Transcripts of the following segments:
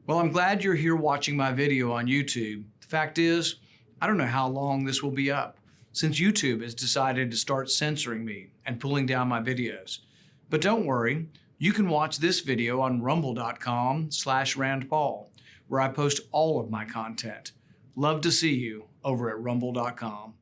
Well, I'm glad you're here watching my video on YouTube. The fact is, I don't know how long this will be up, since YouTube has decided to start censoring me and pulling down my videos. But don't worry, you can watch this video on rumble.com/randpaul, where I post all of my content. Love to see you over at rumble.com.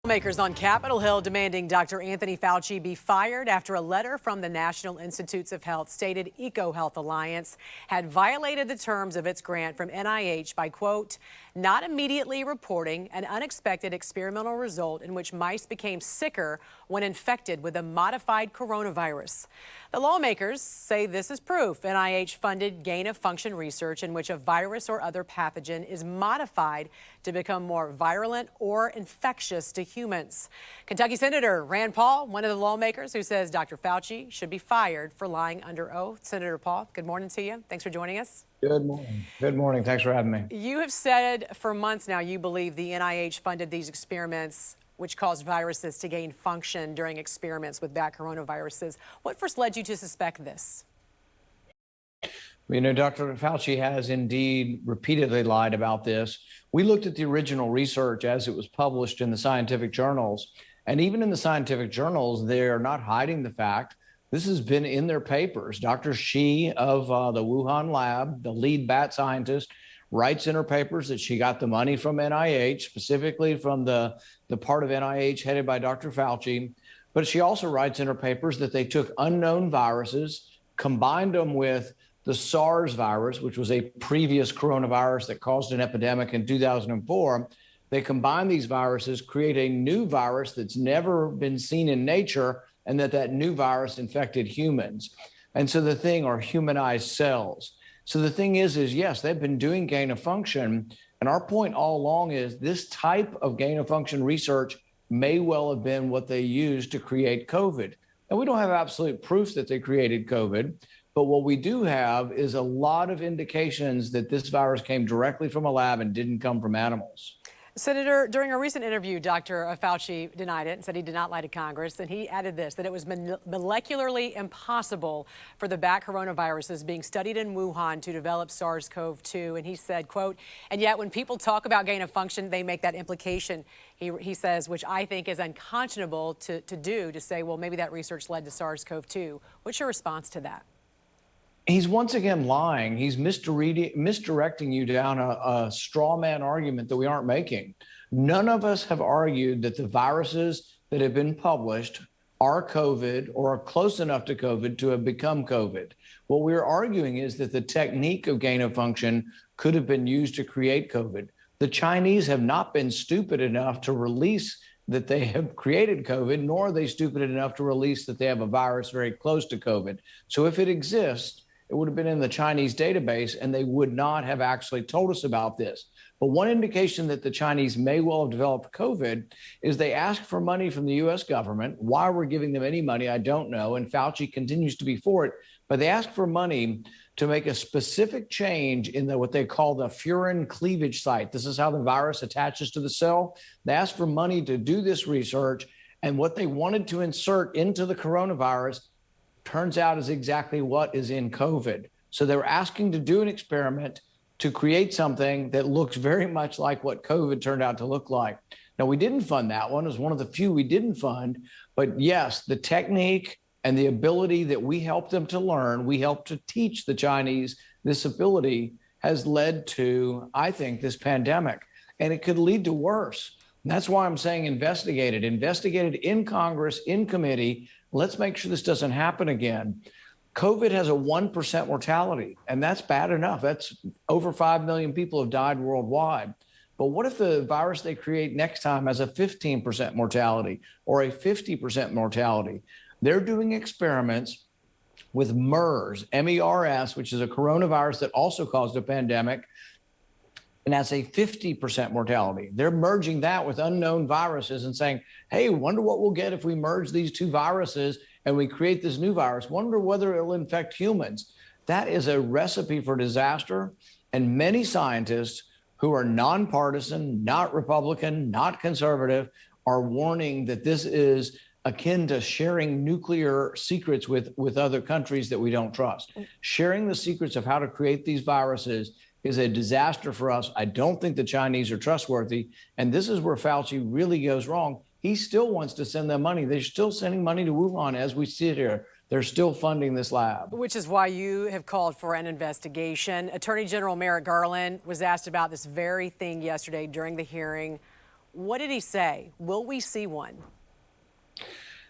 Lawmakers on Capitol Hill demanding Dr. Anthony Fauci be fired after a letter from the National Institutes of Health stated EcoHealth Alliance had violated the terms of its grant from NIH by, quote, not immediately reporting an unexpected experimental result in which mice became sicker when infected with a modified coronavirus. The lawmakers say this is proof NIH-funded gain-of-function research in which a virus or other pathogen is modified to become more virulent or infectious to humans. Kentucky Senator Rand Paul, one of the lawmakers who says Dr. Fauci should be fired for lying under oath. Senator Paul, good morning to you. Thanks for joining us. Good morning. Good morning. Thanks for having me. You have said for months now you believe the NIH funded these experiments which caused viruses to gain function during experiments with bat coronaviruses. What first led you to suspect this? You know, Dr. Fauci has indeed repeatedly lied about this. We looked at the original research as it was published in the scientific journals. And even in the scientific journals, they're not hiding the fact. This has been in their papers. Dr. Shi of the Wuhan lab, the lead bat scientist, writes in her papers that she got the money from NIH, specifically from the part of NIH headed by Dr. Fauci. But she also writes in her papers that they took unknown viruses, combined them with the SARS virus, which was a previous coronavirus that caused an epidemic in 2004. They combined these viruses, create a new virus that's never been seen in nature, and that new virus infected humans. And so the thing are humanized cells. So the thing is yes, they've been doing gain of function. And our point all along is this type of gain of function research may well have been what they used to create COVID. And we don't have absolute proof that they created COVID, but what we do have is a lot of indications that this virus came directly from a lab and didn't come from animals. Senator, during a recent interview, Dr. Fauci denied it and said he did not lie to Congress. And he added this, that it was molecularly impossible for the bat coronaviruses being studied in Wuhan to develop SARS-CoV-2. And he said, quote, and yet when people talk about gain of function, they make that implication, he says, which I think is unconscionable to do, to say, well, maybe that research led to SARS-CoV-2. What's your response to that? He's once again lying. He's misdirecting you down a straw man argument that we aren't making. None of us have argued that the viruses that have been published are COVID or are close enough to COVID to have become COVID. What we're arguing is that the technique of gain of function could have been used to create COVID. The Chinese have not been stupid enough to release that they have created COVID, nor are they stupid enough to release that they have a virus very close to COVID. So if it exists, it would have been in the Chinese database, and they would not have actually told us about this. But one indication that the Chinese may well have developed COVID is they asked for money from the U.S. government. Why we're giving them any money, I don't know, and Fauci continues to be for it. But they asked for money to make a specific change in what they call the furin cleavage site. This is how the virus attaches to the cell. They asked for money to do this research, and what they wanted to insert into the coronavirus turns out is exactly what is in COVID. So they were asking to do an experiment to create something that looks very much like what COVID turned out to look like. Now, we didn't fund that one. It was one of the few we didn't fund. But yes, the technique and the ability that we helped them to learn, we helped to teach the Chinese this ability has led to, I think, this pandemic. And it could lead to worse. And that's why I'm saying investigate it in Congress, in committee. Let's make sure this doesn't happen again. COVID has a 1% mortality, and that's bad enough. That's over 5 million people have died worldwide. But what if the virus they create next time has a 15% mortality or a 50% mortality? They're doing experiments with MERS, M-E-R-S, which is a coronavirus that also caused a pandemic, and that's a 50% mortality. They're merging that with unknown viruses and saying, hey, wonder what we'll get if we merge these two viruses and we create this new virus. Wonder whether it'll infect humans. That is a recipe for disaster. And many scientists who are nonpartisan, not Republican, not conservative, are warning that this is akin to sharing nuclear secrets with other countries that we don't trust. Sharing the secrets of how to create these viruses is a disaster for us. I don't think the Chinese are trustworthy. And this is where Fauci really goes wrong. He still wants to send them money. They're still sending money to Wuhan as we sit here. They're still funding this lab. Which is why you have called for an investigation. Attorney General Merrick Garland was asked about this very thing yesterday during the hearing. What did he say? Will we see one?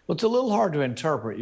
Well, it's a little hard to interpret.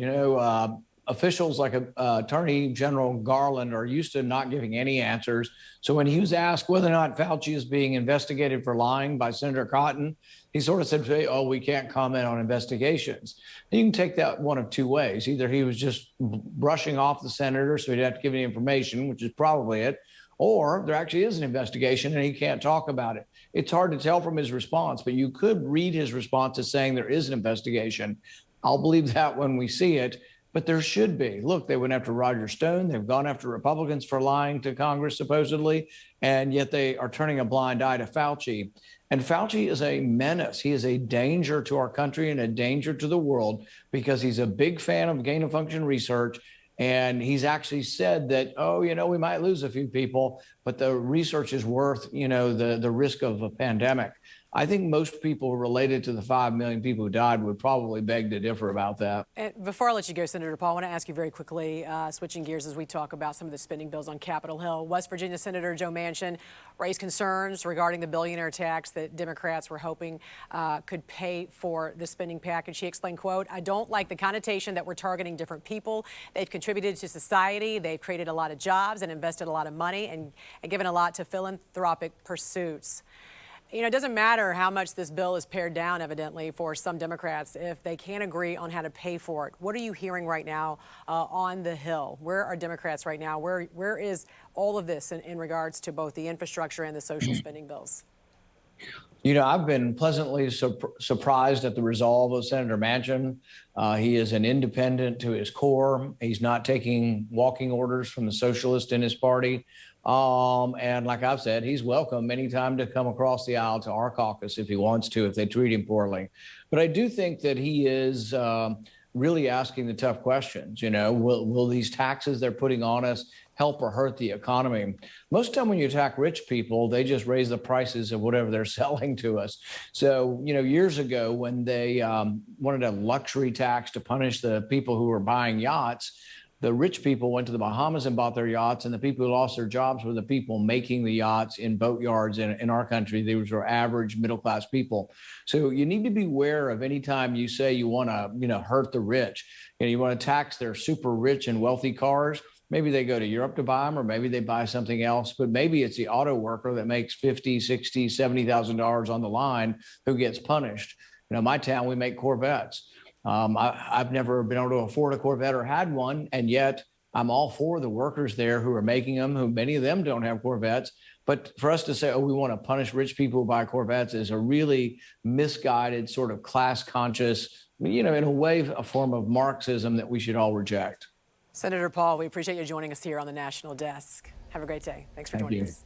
Officials like Attorney General Garland are used to not giving any answers. So when he was asked whether or not Fauci is being investigated for lying by Senator Cotton, he sort of said, oh, we can't comment on investigations. And you can take that one of two ways. Either he was just brushing off the senator so he'd have to give any information, which is probably it, or there actually is an investigation and he can't talk about it. It's hard to tell from his response, but you could read his response as saying there is an investigation. I'll believe that when we see it. But there should be. Look, they went after Roger Stone. They've gone after Republicans for lying to Congress, supposedly, and yet they are turning a blind eye to Fauci. And Fauci is a menace. He is a danger to our country and a danger to the world because he's a big fan of gain-of-function research. And he's actually said that, we might lose a few people, but the research is worth, the risk of a pandemic. I think most people related to the 5 million people who died would probably beg to differ about that. And before I let you go, Senator Paul, I want to ask you very quickly, switching gears as we talk about some of the spending bills on Capitol Hill. West Virginia Senator Joe Manchin raised concerns regarding the billionaire tax that Democrats were hoping could pay for the spending package. He explained, quote, I don't like the connotation that we're targeting different people. They've contributed to society. They've created a lot of jobs and invested a lot of money and given a lot to philanthropic pursuits. It doesn't matter how much this bill is pared down, evidently, for some Democrats, if they can't agree on how to pay for it. What are you hearing right now on the Hill? Where are Democrats right now? Where is all of this in regards to both the infrastructure and the social spending bills? I've been pleasantly surprised at the resolve of Senator Manchin. He is an independent to his core. He's not taking walking orders from the socialists in his party. And like I've said, he's welcome anytime to come across the aisle to our caucus if he wants to, if they treat him poorly. But I do think that he is really asking the tough questions. Will these taxes they're putting on us help or hurt the economy? Most of the time when you attack rich people, they just raise the prices of whatever they're selling to us. So, years ago when they wanted a luxury tax to punish the people who were buying yachts, the rich people went to the Bahamas and bought their yachts, and the people who lost their jobs were the people making the yachts in boat yards in our country. These were average middle-class people. So you need to be aware of any time you say you want to, hurt the rich. You want to tax their super rich and wealthy cars. Maybe they go to Europe to buy them, or maybe they buy something else. But maybe it's the auto worker that makes $50,000, $60,000, $70,000 on the line who gets punished. My town, we make Corvettes. I've never been able to afford a Corvette or had one, and yet I'm all for the workers there who are making them, who many of them don't have Corvettes. But for us to say, we want to punish rich people who buy Corvettes is a really misguided sort of class conscious, in a way, a form of Marxism that we should all reject. Senator Paul, we appreciate you joining us here on the National Desk. Have a great day. Thanks for joining us.